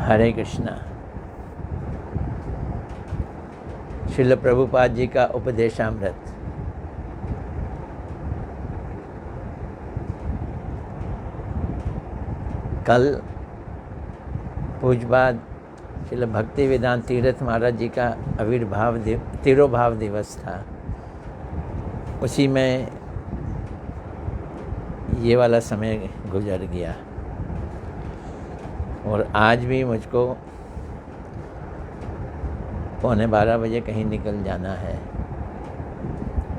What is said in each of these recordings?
हरे कृष्णा। श्रील प्रभुपाद जी का उपदेशामृत। कल पूज्यपाद श्रील भक्ति वेदांत तीर्थ महाराज जी का तिरोभाव दिवस था। उसी में ये वाला समय गुजर गया और आज भी मुझको 11:15 बजे कहीं निकल जाना है,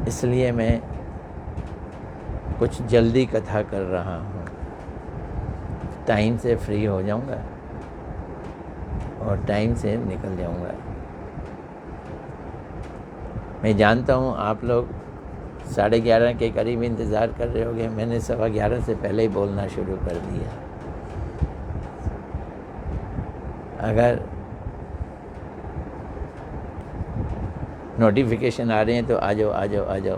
इसलिए मैं कुछ जल्दी कथा कर रहा हूँ। टाइम से फ्री हो जाऊँगा और टाइम से निकल जाऊँगा। मैं जानता हूँ आप लोग 11:30 के करीब इंतज़ार कर रहे होंगे। मैंने 11:15 से पहले ही बोलना शुरू कर दिया। अगर नोटिफिकेशन आ रहे हैं तो आ जाओ,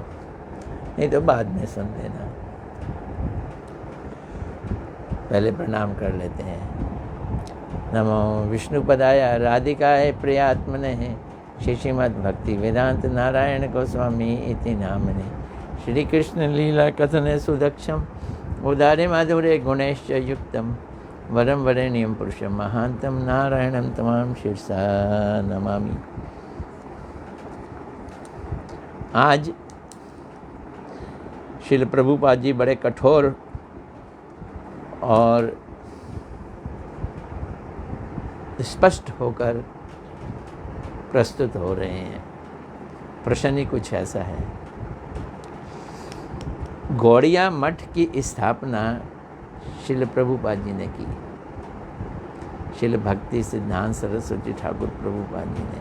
नहीं तो बाद में सुन लेना। पहले प्रणाम कर लेते हैं। नमो विष्णुपदाय राधिकाय प्रियात्मने श्रीमद् भक्ति वेदांत नारायण गोस्वामी इति नामने। श्री कृष्ण लीला कथने सुदक्षम उदारे माधुर्य गुणैश्च युक्तम वरम वरेण्यम पुरुषम महांतम नारायणम तमाम शीर्षा नमामि। आज श्रील प्रभुपाद जी बड़े कठोर और स्पष्ट होकर प्रस्तुत हो रहे हैं। प्रश्न ही कुछ ऐसा है। गौड़िया मठ की स्थापना श्रील प्रभुपाद जी ने की। श्रील भक्ति सिद्धांत सरस्वती ठाकुर प्रभुपाद जी ने।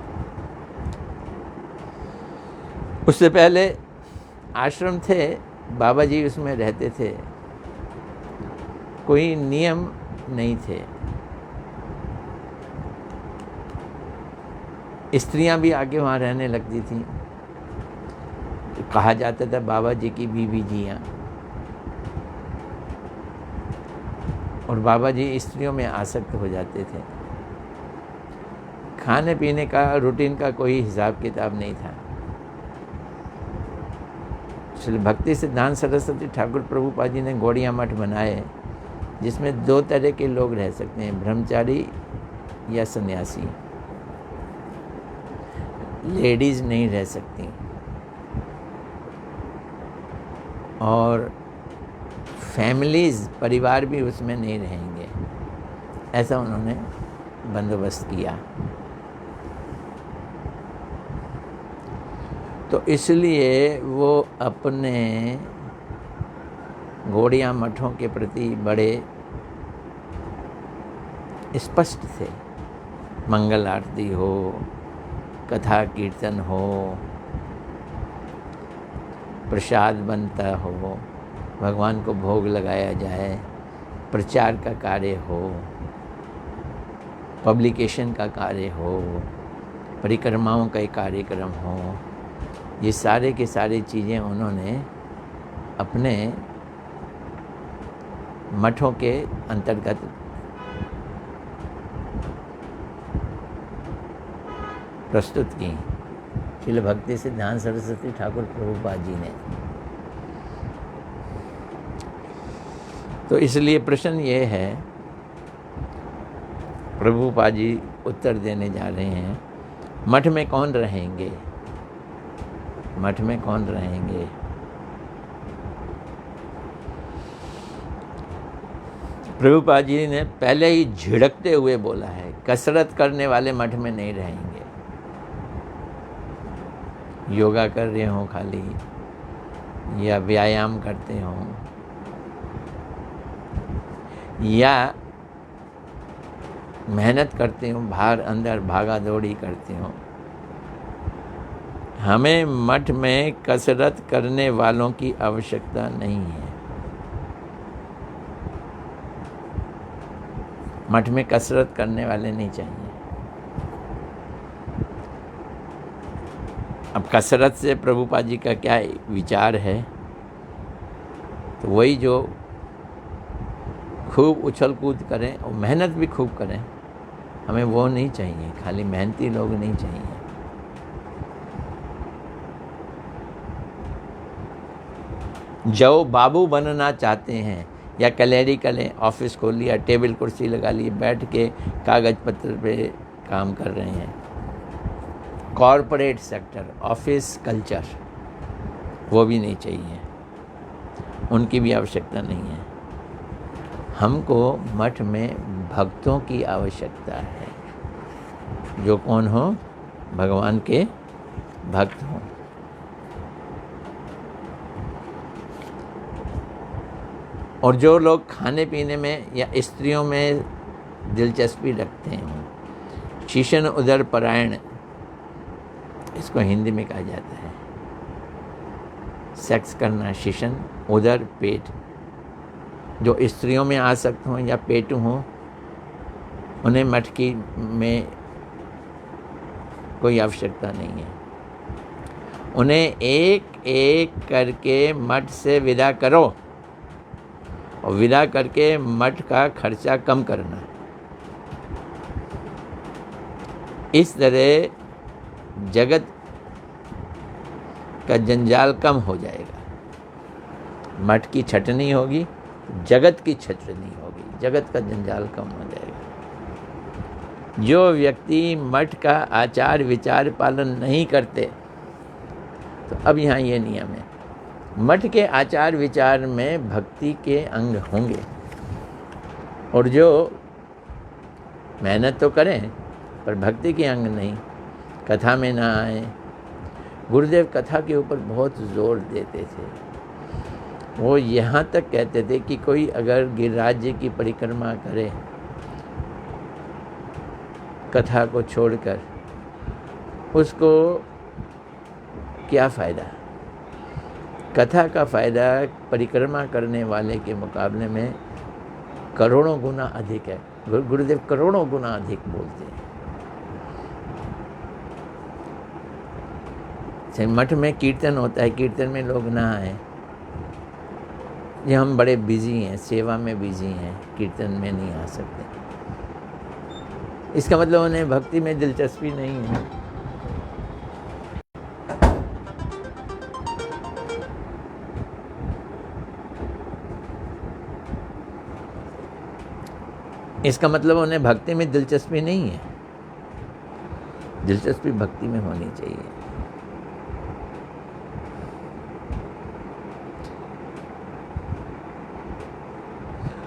उससे पहले आश्रम थे, बाबा जी उसमें रहते थे, कोई नियम नहीं थे। स्त्रियां भी आके वहाँ रहने लगती थीं। कहा जाता था बाबा जी की बीवी जियाँ। और बाबा जी स्त्रियों में आसक्त हो जाते थे। खाने पीने का रूटीन का कोई हिसाब किताब नहीं था। श्री भक्ति सिद्धांत सरस्वती ठाकुर प्रभुपाद जी ने गौड़िया मठ बनाए, जिसमें 2 तरह के लोग रह सकते हैं, ब्रह्मचारी या सन्यासी। लेडीज़ नहीं रह सकती और फैमिलीज़, परिवार भी उसमें नहीं रहेंगे। ऐसा उन्होंने बंदोबस्त किया। तो इसलिए वो अपने गौड़िया मठों के प्रति बड़े स्पष्ट थे। मंगल आरती हो, कथा कीर्तन हो, प्रसाद बनता हो, भगवान को भोग लगाया जाए, प्रचार का कार्य हो, पब्लिकेशन का कार्य हो, परिक्रमाओं का कार्यक्रम हो, ये सारे के सारी चीज़ें उन्होंने अपने मठों के अंतर्गत प्रस्तुत की। श्रील भक्ति सिद्धांत सरस्वती ठाकुर प्रभुपाद जी ने। तो इसलिए प्रश्न ये है, प्रभुपाद जी उत्तर देने जा रहे हैं, मठ में कौन रहेंगे? मठ में कौन रहेंगे? प्रभुपाद जी ने पहले ही झिड़कते हुए बोला है, कसरत करने वाले मठ में नहीं रहेंगे। योगा कर रहे हों खाली, या व्यायाम करते हों, या मेहनत करते हों, बाहर अंदर भागा दौड़ी करते हों। हमें मठ में कसरत करने वालों की आवश्यकता नहीं है। मठ में कसरत करने वाले नहीं चाहिए। अब कसरत से प्रभुपाद जी का क्या विचार है? तो वही जो खूब उछल कूद करें और मेहनत भी खूब करें, हमें वो नहीं चाहिए, खाली मेहनती लोग नहीं चाहिए। जो बाबू बनना चाहते हैं या क्लैरिकल है, ऑफिस खोल लिया, टेबल कुर्सी लगा ली, बैठ के कागज पत्र पे काम कर रहे हैं। कॉरपोरेट सेक्टर, ऑफिस कल्चर, वो भी नहीं चाहिए, उनकी भी आवश्यकता नहीं है। हमको मठ में भक्तों की आवश्यकता है, जो कौन हो? भगवान के भक्त हों। और जो लोग खाने पीने में या स्त्रियों में दिलचस्पी रखते हैं, शिशन उदर परायण, इसको हिंदी में कहा जाता है। सेक्स करना, शिशन, उदर पेट, जो स्त्रियों में आसक्त हों या पेटू हों, उन्हें मठ की में कोई आवश्यकता नहीं है। उन्हें एक एक करके मठ से विदा करो, और विदा करके मठ का खर्चा कम करना। इस तरह जगत का जंजाल कम हो जाएगा। मठ की छटनी होगी, जगत की छटनी होगी, जगत का जंजाल कम हो जाएगा। जो व्यक्ति मठ का आचार विचार पालन नहीं करते, तो अब यहाँ ये नियम है, मठ के आचार विचार में भक्ति के अंग होंगे, और जो मेहनत तो करें पर भक्ति के अंग नहीं, कथा में ना आए। गुरुदेव कथा के ऊपर बहुत जोर देते थे। वो यहाँ तक कहते थे कि कोई अगर गिरिराज जी की परिक्रमा करे कथा को छोड़कर, उसको क्या फ़ायदा? कथा का फ़ायदा परिक्रमा करने वाले के मुकाबले में करोड़ों गुना अधिक है। गुरुदेव करोड़ों गुना अधिक बोलते हैं। मठ में कीर्तन होता है, कीर्तन में लोग ना आए, ये हम बड़े बिजी हैं, सेवा में बिजी हैं, कीर्तन में नहीं आ सकते। इसका मतलब उन्हें भक्ति में दिलचस्पी नहीं है। इसका मतलब उन्हें भक्ति में दिलचस्पी नहीं है। दिलचस्पी भक्ति में होनी चाहिए।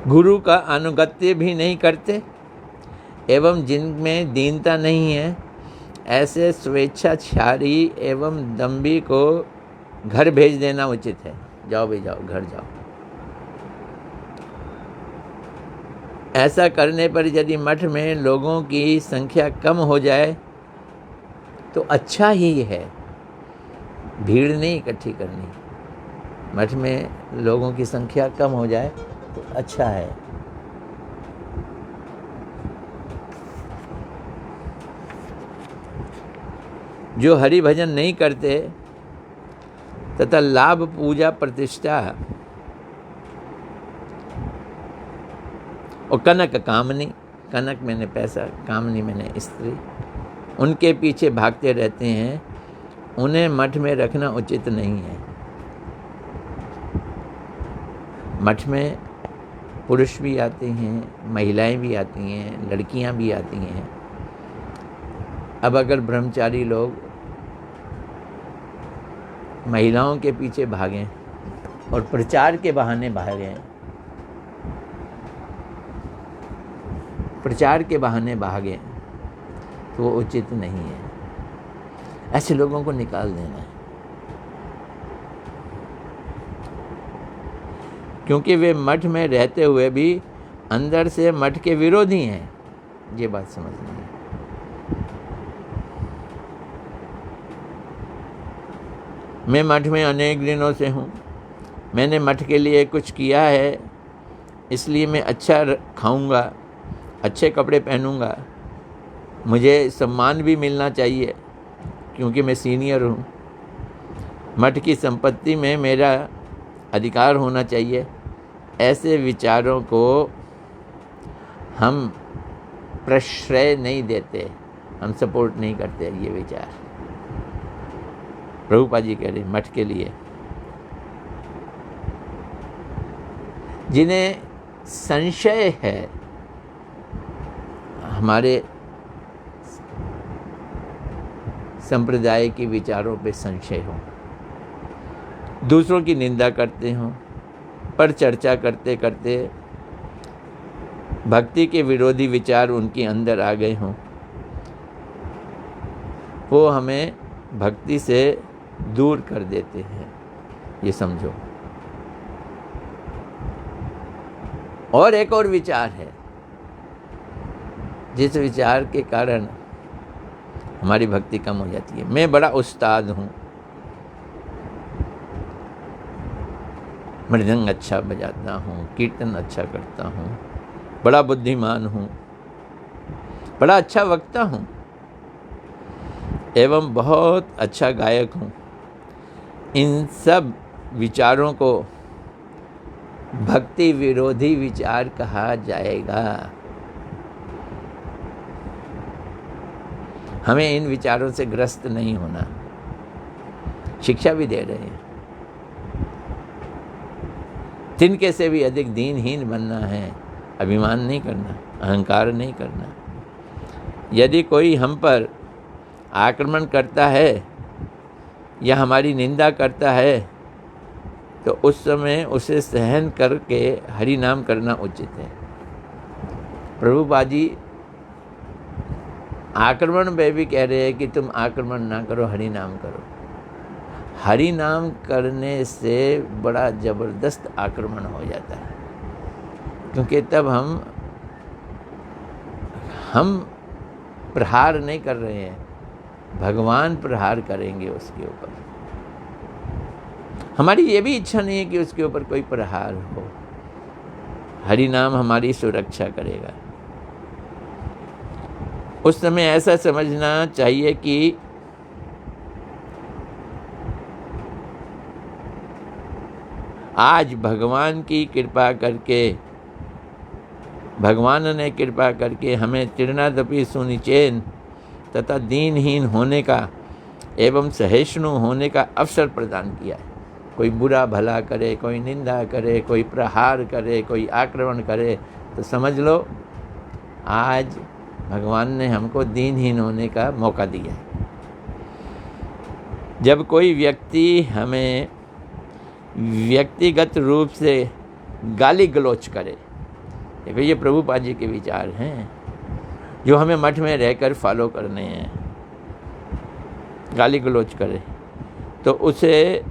गुरु का अनुगत्य भी नहीं करते एवं जिनमें दीनता नहीं है, ऐसे स्वेच्छाचारी एवं दम्भी को घर भेज देना उचित है। जाओ भाई जाओ, घर जाओ। ऐसा करने पर यदि मठ में लोगों की संख्या कम हो जाए तो अच्छा ही है। भीड़ नहीं इकट्ठी करनी। मठ में लोगों की संख्या कम हो जाए तो अच्छा है। जो हरि भजन नहीं करते तथा लाभ पूजा प्रतिष्ठा और कनक कामनी, कनक मैंने पैसा, कामनी मैंने स्त्री, उनके पीछे भागते रहते हैं, उन्हें मठ में रखना उचित नहीं है। मठ में पुरुष भी आते हैं, महिलाएं भी आती हैं, लड़कियां भी आती हैं। अब अगर ब्रह्मचारी लोग महिलाओं के पीछे भागें और प्रचार के बहाने भागें, प्रचार के बहाने भागें, तो वो उचित नहीं है। ऐसे लोगों को निकाल देना है, क्योंकि वे मठ में रहते हुए भी अंदर से मठ के विरोधी हैं। ये बात समझनी है। मैं मठ में अनेक दिनों से हूँ। मैंने मठ के लिए कुछ किया है, इसलिए मैं अच्छा खाऊंगा, अच्छे कपड़े पहनूंगा, मुझे सम्मान भी मिलना चाहिए क्योंकि मैं सीनियर हूँ। मठ की संपत्ति में मेरा अधिकार होना चाहिए। ऐसे विचारों को हम प्रश्रय नहीं देते, हम सपोर्ट नहीं करते ये विचार। प्रभुपाद जी कह रहे मठ के लिए, जिन्हें संशय है, हमारे संप्रदाय के विचारों पे संशय हो, दूसरों की निंदा करते हों, पर चर्चा करते करते भक्ति के विरोधी विचार उनके अंदर आ गए हों, वो हमें भक्ति से दूर कर देते हैं, ये समझो। और एक और विचार है, जिस विचार के कारण हमारी भक्ति कम हो जाती है। मैं बड़ा उस्ताद हूँ, मृदंग अच्छा बजाता हूँ, कीर्तन अच्छा करता हूँ, बड़ा बुद्धिमान हूँ, बड़ा अच्छा वक्ता हूँ एवं बहुत अच्छा गायक हूँ। इन सब विचारों को भक्ति विरोधी विचार कहा जाएगा। हमें इन विचारों से ग्रस्त नहीं होना, शिक्षा भी दे रहे हैं। तिनके से भी अधिक दीनहीन बनना है, अभिमान नहीं करना, अहंकार नहीं करना। यदि कोई हम पर आक्रमण करता है या हमारी निंदा करता है तो उस समय उसे सहन करके हरि नाम करना उचित है। प्रभुपाद जी आक्रमण में भी कह रहे हैं कि तुम आक्रमण ना करो, हरि नाम करो। हरि नाम करने से बड़ा जबरदस्त आक्रमण हो जाता है, क्योंकि तब हम प्रहार नहीं कर रहे हैं, भगवान प्रहार करेंगे उसके ऊपर। हमारी ये भी इच्छा नहीं है कि उसके ऊपर कोई प्रहार हो। हरि नाम हमारी सुरक्षा करेगा। उस समय ऐसा समझना चाहिए कि आज भगवान की कृपा करके, भगवान ने कृपा करके हमें तृणादपि सुनिचेन तथा दीनहीन होने का एवं सहिष्णु होने का अवसर प्रदान किया है। कोई बुरा भला करे, कोई निंदा करे, कोई प्रहार करे, कोई आक्रमण करे, तो समझ लो आज भगवान ने हमको दीनहीन होने का मौका दिया है। जब कोई व्यक्ति हमें व्यक्तिगत रूप से गाली गलौच करे, देखो ये प्रभुपाद जी के विचार हैं जो हमें मठ में रहकर फॉलो करने हैं। गाली गलौच करे तो उसे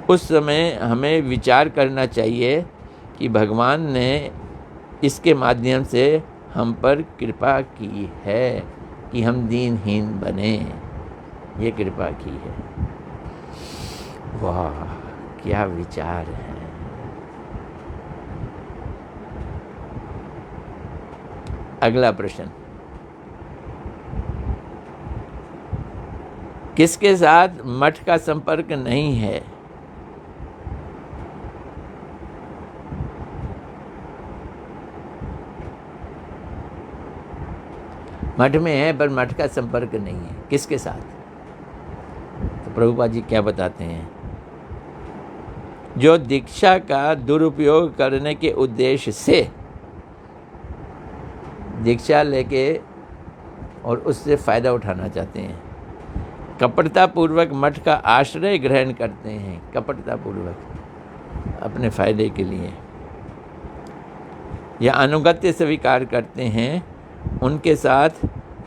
उस समय हमें विचार करना चाहिए कि भगवान ने इसके माध्यम से हम पर कृपा की है कि हम दीनहीन बने, ये कृपा की है। वाह क्या विचार है। अगला प्रश्न, किसके साथ मठ का संपर्क नहीं है? मठ में है पर मठ का संपर्क नहीं है, किसके साथ? तो प्रभुपाद जी क्या बताते हैं, जो दीक्षा का दुरुपयोग करने के उद्देश्य से दीक्षा लेके और उससे फ़ायदा उठाना चाहते हैं, कपटतापूर्वक मठ का आश्रय ग्रहण करते हैं, कपटतापूर्वक अपने फायदे के लिए, या अनुगत्य स्वीकार करते हैं, उनके साथ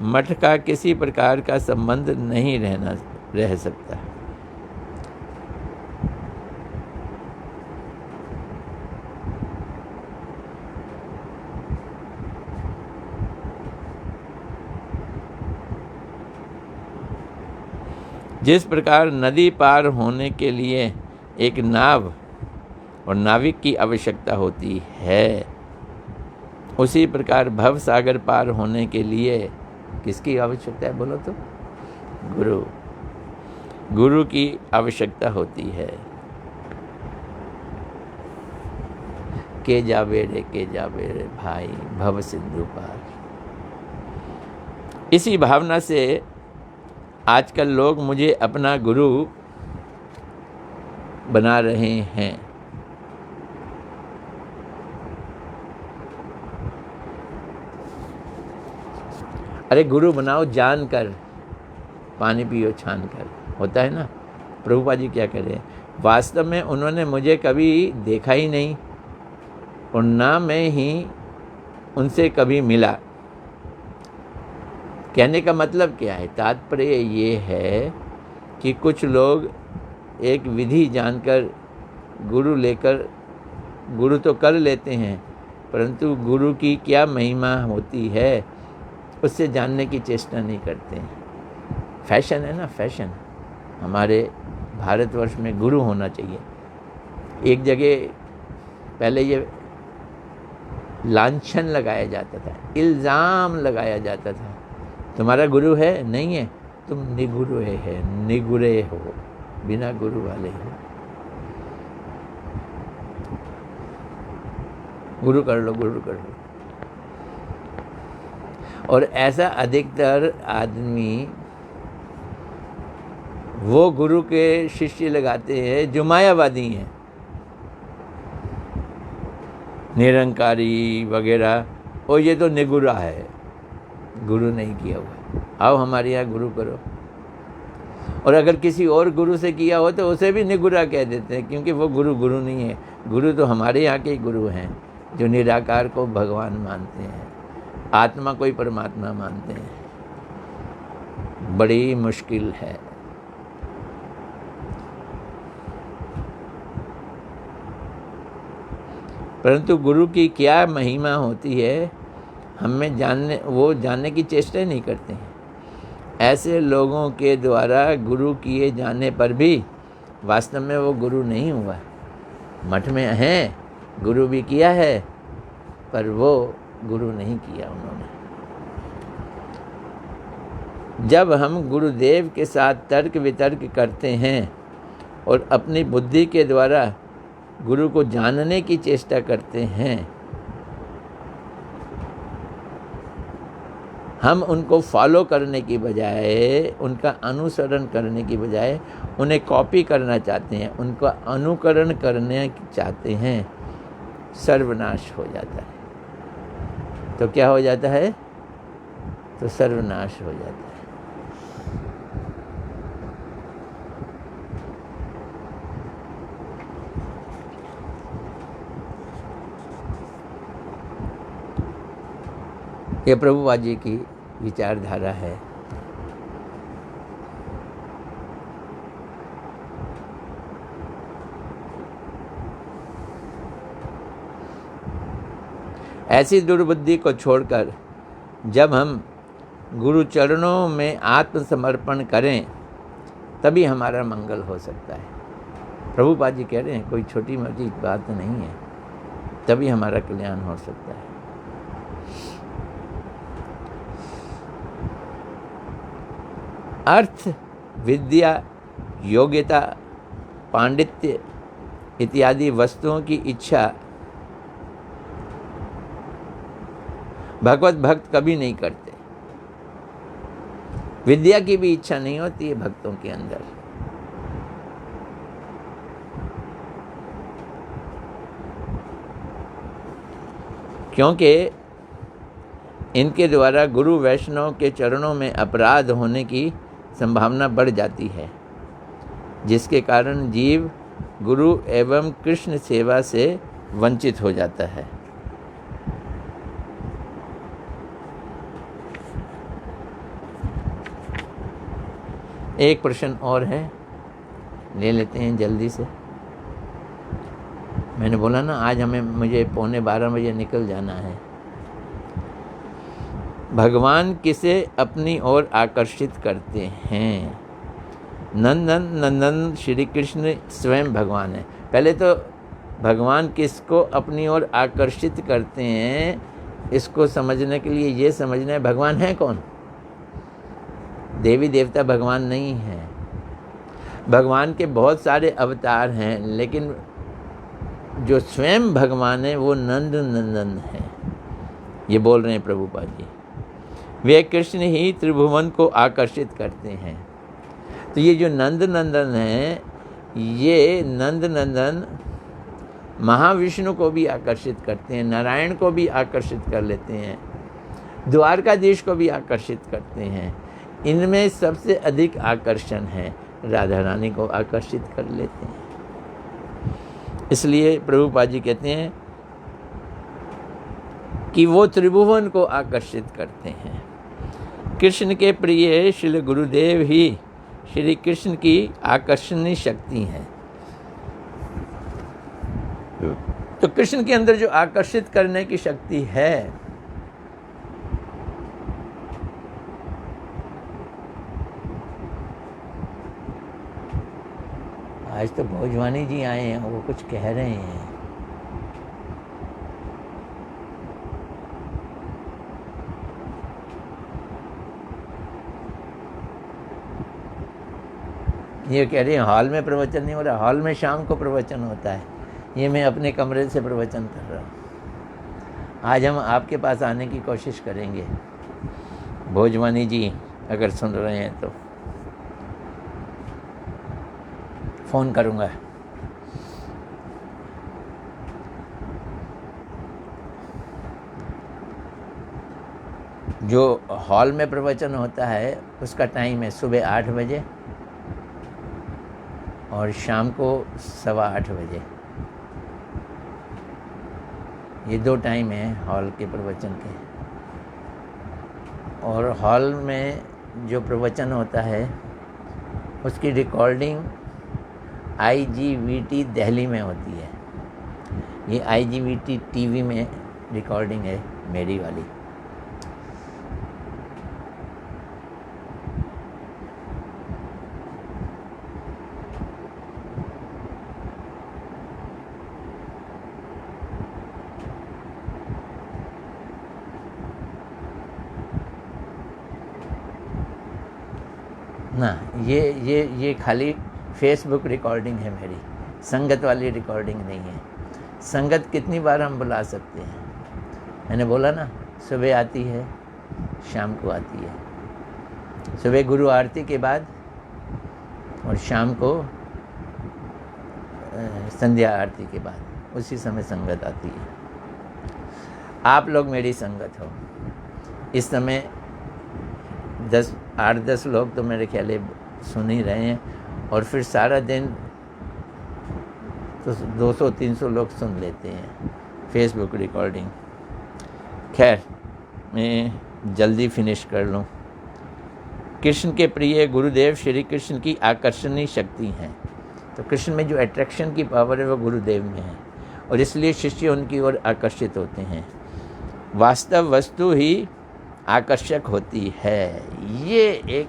मठ का किसी प्रकार का संबंध नहीं रह सकता। जिस प्रकार नदी पार होने के लिए एक नाव और नाविक की आवश्यकता होती है, उसी प्रकार भव सागर पार होने के लिए किसकी आवश्यकता है बोलो तो? गुरु की आवश्यकता होती है। के जावे रे भाई भव सिंधु पार। इसी भावना से आजकल लोग मुझे अपना गुरु बना रहे हैं। अरे गुरु बनाओ जानकर, पानी पियो छान कर, होता है ना। प्रभुपाद जी क्या कह रहे हैं, वास्तव में उन्होंने मुझे कभी देखा ही नहीं और ना मैं ही उनसे कभी मिला। कहने का मतलब क्या है, तात्पर्य ये है कि कुछ लोग एक विधि जानकर गुरु तो कर लेते हैं, परंतु गुरु की क्या महिमा होती है उससे जानने की चेष्टा नहीं करते हैं। फैशन है ना, फैशन। हमारे भारतवर्ष में गुरु होना चाहिए। एक जगह पहले ये लांछन लगाया जाता था, इल्ज़ाम लगाया जाता था, तुम्हारा गुरु है, नहीं है, तुम निगुरु है, निगुरे हो, बिना गुरु वाले हो। गुरु कर लो, गुरु कर लो। और ऐसा अधिकतर आदमी वो गुरु के शिष्य लगाते हैं जो मायावादी हैं, निरंकारी वगैरह। और ये तो निगुरा है, गुरु नहीं किया हुआ, आओ हमारे यहाँ गुरु करो। और अगर किसी और गुरु से किया हो तो उसे भी निगुरा कह देते हैं, क्योंकि वो गुरु नहीं है। गुरु तो हमारे यहाँ के गुरु हैं जो निराकार को भगवान मानते हैं, आत्मा को ही परमात्मा मानते हैं। बड़ी मुश्किल है। परंतु गुरु की क्या महिमा होती है हमें जानने की चेष्टा नहीं करते हैं। ऐसे लोगों के द्वारा गुरु किए जाने पर भी वास्तव में वो गुरु नहीं हुआ। मठ में हैं, गुरु भी किया है, पर वो गुरु नहीं किया उन्होंने। जब हम गुरुदेव के साथ तर्क वितर्क करते हैं और अपनी बुद्धि के द्वारा गुरु को जानने की चेष्टा करते हैं, हम उनको फॉलो करने की बजाय, उनका अनुसरण करने की बजाय उन्हें कॉपी करना चाहते हैं, उनका अनुकरण करने चाहते हैं, सर्वनाश हो जाता है। तो क्या हो जाता है? तो सर्वनाश हो जाता है। ये प्रभुपाद जी की विचारधारा है। ऐसी दुर्बुद्धि को छोड़कर जब हम गुरु चरणों में आत्मसमर्पण करें तभी हमारा मंगल हो सकता है। प्रभुपाद जी कह रहे हैं कोई छोटी मोटी बात नहीं है, तभी हमारा कल्याण हो सकता है। अर्थ, विद्या, योग्यता, पांडित्य इत्यादि वस्तुओं की इच्छा भगवत भक्त कभी नहीं करते। विद्या की भी इच्छा नहीं होती है भक्तों के अंदर। क्योंकि इनके द्वारा गुरु वैष्णव के चरणों में अपराध होने की संभावना बढ़ जाती है, जिसके कारण जीव गुरु एवं कृष्ण सेवा से वंचित हो जाता है। एक प्रश्न और है, ले लेते हैं जल्दी से। मैंने बोला ना आज मुझे 11:15 निकल जाना है। भगवान किसे अपनी ओर आकर्षित करते हैं? नंदन श्री कृष्ण स्वयं भगवान है। पहले तो भगवान किसको अपनी ओर आकर्षित करते हैं, इसको समझने के लिए ये समझना है भगवान है कौन। देवी देवता भगवान नहीं है। भगवान के बहुत सारे अवतार हैं, लेकिन जो स्वयं भगवान है वो नंद नंदन है। ये बोल रहे हैं प्रभुपाद जी। वे कृष्ण ही त्रिभुवन को आकर्षित करते हैं। तो ये जो नंद नंदन है, ये नंद नंदन महाविष्णु को भी आकर्षित करते हैं, नारायण को भी आकर्षित कर लेते हैं, द्वारकाधीश को भी आकर्षित करते हैं। इनमें सबसे अधिक आकर्षण है, राधा रानी को आकर्षित कर लेते हैं। इसलिए प्रभुपाद जी कहते हैं कि वो त्रिभुवन को आकर्षित करते हैं। कृष्ण के प्रिय श्री गुरुदेव ही श्री कृष्ण की आकर्षणीय शक्ति है। तो कृष्ण के अंदर जो आकर्षित करने की शक्ति है, आज तो भोजवानी जी आए हैं, वो कुछ कह रहे हैं। ये कह रही है हॉल में प्रवचन नहीं हो रहा, हॉल में शाम को प्रवचन होता है। ये मैं अपने कमरे से प्रवचन कर रहा हूँ। आज हम आपके पास आने की कोशिश करेंगे। भोजवानी जी अगर सुन रहे हैं तो फ़ोन करूँगा। जो हॉल में प्रवचन होता है उसका टाइम है सुबह 8 बजे और शाम को 8:15 बजे। ये 2 टाइम है हॉल के प्रवचन के। और हॉल में जो प्रवचन होता है उसकी रिकॉर्डिंग IGVT दिल्ली में होती है। ये IGVT टीवी में रिकॉर्डिंग है मेरी वाली। ना ये खाली फेसबुक रिकॉर्डिंग है मेरी, संगत वाली रिकॉर्डिंग नहीं है। संगत कितनी बार हम बुला सकते हैं? मैंने बोला ना, सुबह आती है, शाम को आती है। सुबह गुरु आरती के बाद और शाम को संध्या आरती के बाद, उसी समय संगत आती है। आप लोग मेरी संगत हो। इस समय 8-10 लोग तो मेरे ख्याल सुन ही रहे हैं, और फिर सारा दिन तो 200-300 लोग सुन लेते हैं फेसबुक रिकॉर्डिंग। खैर, मैं जल्दी फिनिश कर लूँ। कृष्ण के प्रिय गुरुदेव श्री कृष्ण की आकर्षणीय शक्ति हैं। तो कृष्ण में जो अट्रैक्शन की पावर है वो गुरुदेव में है, और इसलिए शिष्य उनकी ओर आकर्षित होते हैं। वास्तव वस्तु ही आकर्षक होती है। ये एक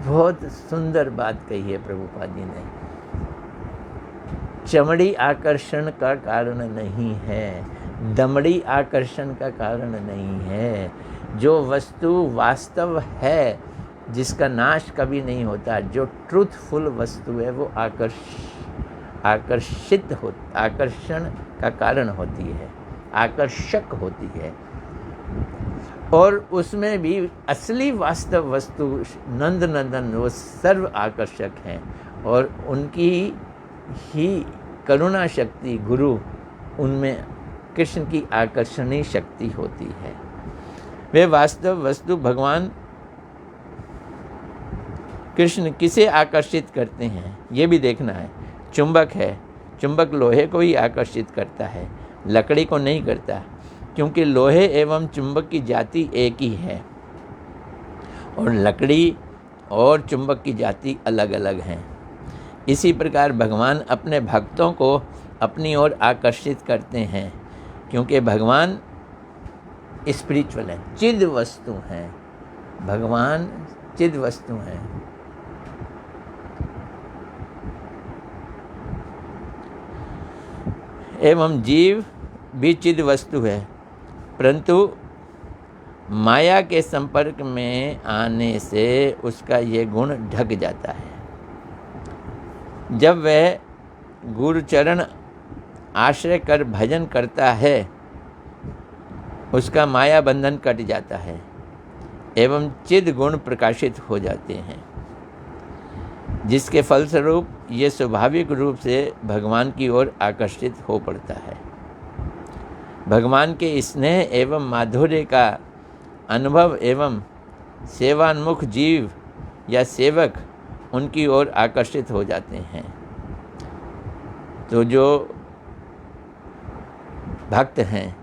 बहुत सुंदर बात कही है प्रभुपाद जी ने। चमड़ी आकर्षण का कारण नहीं है, दमड़ी आकर्षण का कारण नहीं है। जो वस्तु वास्तव है, जिसका नाश कभी नहीं होता, जो ट्रूथफुल वस्तु है, वो आकर्षण का कारण होती है, आकर्षक होती है। और उसमें भी असली वास्तव वस्तु नंद नंदन वो सर्व आकर्षक हैं, और उनकी ही करुणा शक्ति गुरु, उनमें कृष्ण की आकर्षणीय शक्ति होती है। वे वास्तव वस्तु भगवान कृष्ण किसे आकर्षित करते हैं ये भी देखना है। चुंबक है, चुंबक लोहे को ही आकर्षित करता है, लकड़ी को नहीं करता, क्योंकि लोहे एवं चुंबक की जाति एक ही है, और लकड़ी और चुंबक की जाति अलग अलग हैं। इसी प्रकार भगवान अपने भक्तों को अपनी ओर आकर्षित करते हैं, क्योंकि भगवान स्पिरिचुअल है, चिद वस्तु हैं। भगवान चिद वस्तु हैं। एवं जीव भी चिद वस्तु है, परंतु माया के संपर्क में आने से उसका ये गुण ढक जाता है। जब वह गुरुचरण आश्रय कर भजन करता है उसका माया बंधन कट जाता है एवं चिद गुण प्रकाशित हो जाते हैं, जिसके फलस्वरूप ये स्वाभाविक रूप से भगवान की ओर आकर्षित हो पड़ता है। भगवान के स्नेह एवं माधुर्य का अनुभव एवं सेवान्मुख जीव या सेवक उनकी ओर आकर्षित हो जाते हैं। तो जो भक्त हैं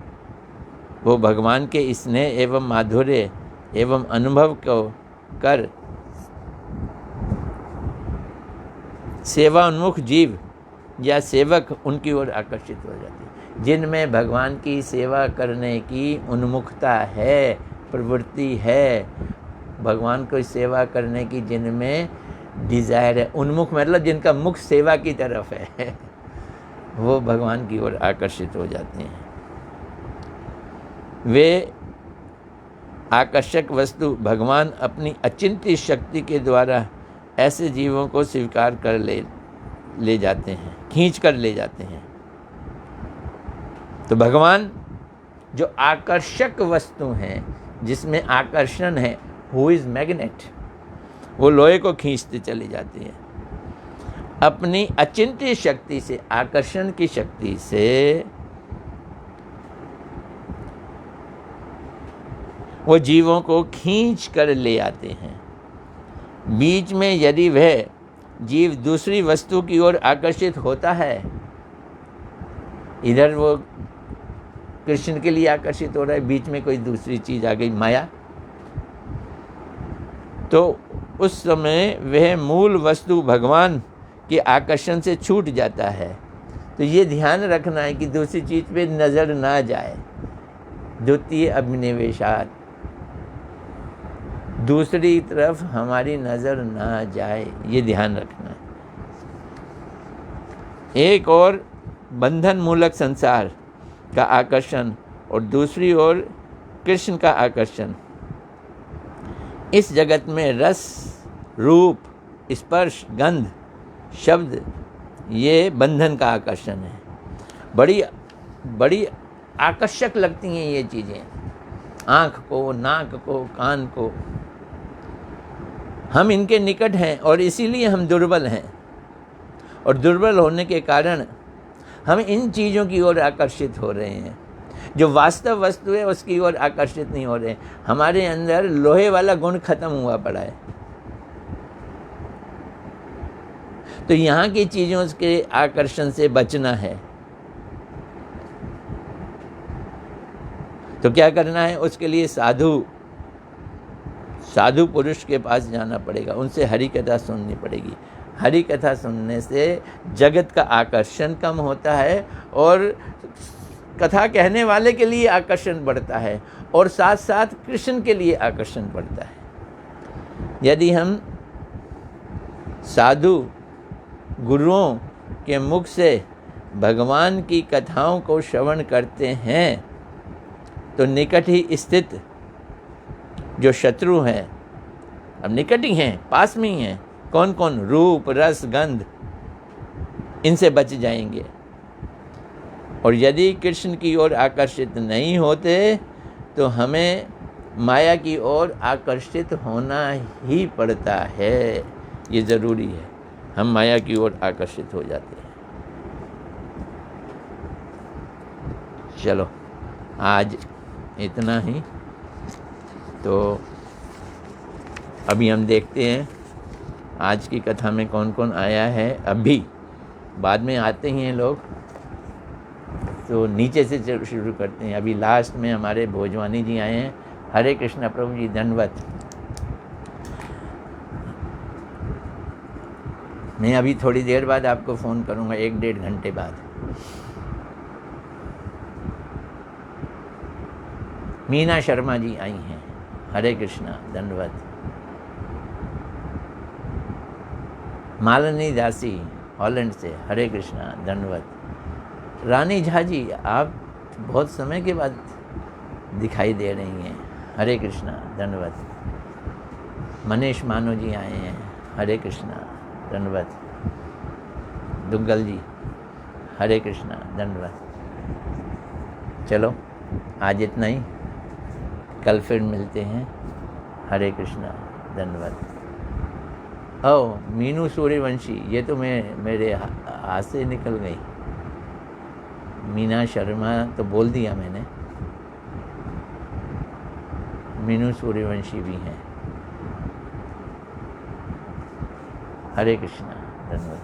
वो भगवान के स्नेह एवं माधुर्य एवं अनुभव को कर सेवान्मुख जीव या सेवक उनकी ओर आकर्षित हो जाते हैं। जिनमें भगवान की सेवा करने की उन्मुखता है, प्रवृत्ति है, भगवान को सेवा करने की जिनमें डिज़ायर है, उन्मुख मतलब जिनका मुख सेवा की तरफ है वो भगवान की ओर आकर्षित हो जाते हैं। वे आकर्षक वस्तु भगवान अपनी अचिंत्य शक्ति के द्वारा ऐसे जीवों को स्वीकार कर ले जाते हैं, खींच कर ले जाते हैं। तो भगवान जो आकर्षक वस्तु हैं, जिसमें आकर्षण है, हु इज़ मैग्नेट, वो लोहे को खींचते चली जाती है। अपनी अचिंत्य शक्ति से, आकर्षण की शक्ति से वो जीवों को खींच कर ले आते हैं। बीच में यदि वह जीव दूसरी वस्तु की ओर आकर्षित होता है, इधर वो कृष्ण के लिए आकर्षित हो रहा है, बीच में कोई दूसरी चीज़ आ गई, माया, तो उस समय वह मूल वस्तु भगवान के आकर्षण से छूट जाता है। तो ये ध्यान रखना है कि दूसरी चीज़ पे नज़र ना जाए। द्वितीय अभिनिवेशात, दूसरी तरफ हमारी नज़र ना जाए, ये ध्यान रखना है। एक और बंधन मूलक संसार का आकर्षण और दूसरी ओर कृष्ण का आकर्षण। इस जगत में रस, रूप, स्पर्श, गंध, शब्द, ये बंधन का आकर्षण है। बड़ी आकर्षक लगती हैं ये चीज़ें, आँख को, नाक को, कान को। हम इनके निकट हैं और इसीलिए हम दुर्बल हैं, और दुर्बल होने के कारण हम इन चीज़ों की ओर आकर्षित हो रहे हैं। जो वास्तव वस्तु है उसकी ओर आकर्षित नहीं हो रहे। हमारे अंदर लोहे वाला गुण खत्म हुआ पड़ा है। तो यहाँ की चीज़ों के आकर्षण से बचना है। तो क्या करना है? उसके लिए साधु पुरुष के पास जाना पड़ेगा, उनसे हरि कथा सुननी पड़ेगी। हरि कथा सुनने से जगत का आकर्षण कम होता है और कथा कहने वाले के लिए आकर्षण बढ़ता है, और साथ साथ कृष्ण के लिए आकर्षण बढ़ता है। यदि हम साधु गुरुओं के मुख से भगवान की कथाओं को श्रवण करते हैं तो निकट ही स्थित जो शत्रु हैं, अब निकट ही हैं, पास में ही हैं, कौन कौन? रूप, रस, गंध, इनसे बच जाएंगे। और यदि कृष्ण की ओर आकर्षित नहीं होते तो हमें माया की ओर आकर्षित होना ही पड़ता है। ये ज़रूरी है, हम माया की ओर आकर्षित हो जाते हैं। चलो आज इतना ही। तो अभी हम देखते हैं आज की कथा में कौन कौन आया है। अभी बाद में आते ही हैं लोग, तो नीचे से शुरू करते हैं। अभी लास्ट में हमारे भोजवानी जी आए हैं। हरे कृष्णा प्रभु जी, धन्यवाद। मैं अभी थोड़ी देर बाद आपको फ़ोन करूंगा, 1-1.5 घंटे बाद। मीना शर्मा जी आई हैं। हरे कृष्णा, धन्यवाद। मालिनी दासी हॉलैंड से, हरे कृष्णा, धन्यवाद। रानी झा जी, आप बहुत समय के बाद दिखाई दे रही हैं। हरे कृष्णा, धन्यवाद। मनीष मानो जी आए हैं। हरे कृष्णा, धन्यवाद। दुग्गल जी, हरे कृष्णा, धन्यवाद। चलो आज इतना ही, कल फिर मिलते हैं। हरे कृष्णा, धन्यवाद। ओ मीनू सूर्यवंशी, ये तो मेरे हाथ से निकल गई। मीना शर्मा तो बोल दिया मैंने, मीनू सूर्यवंशी भी हैं। हरे कृष्णा, धन्यवाद।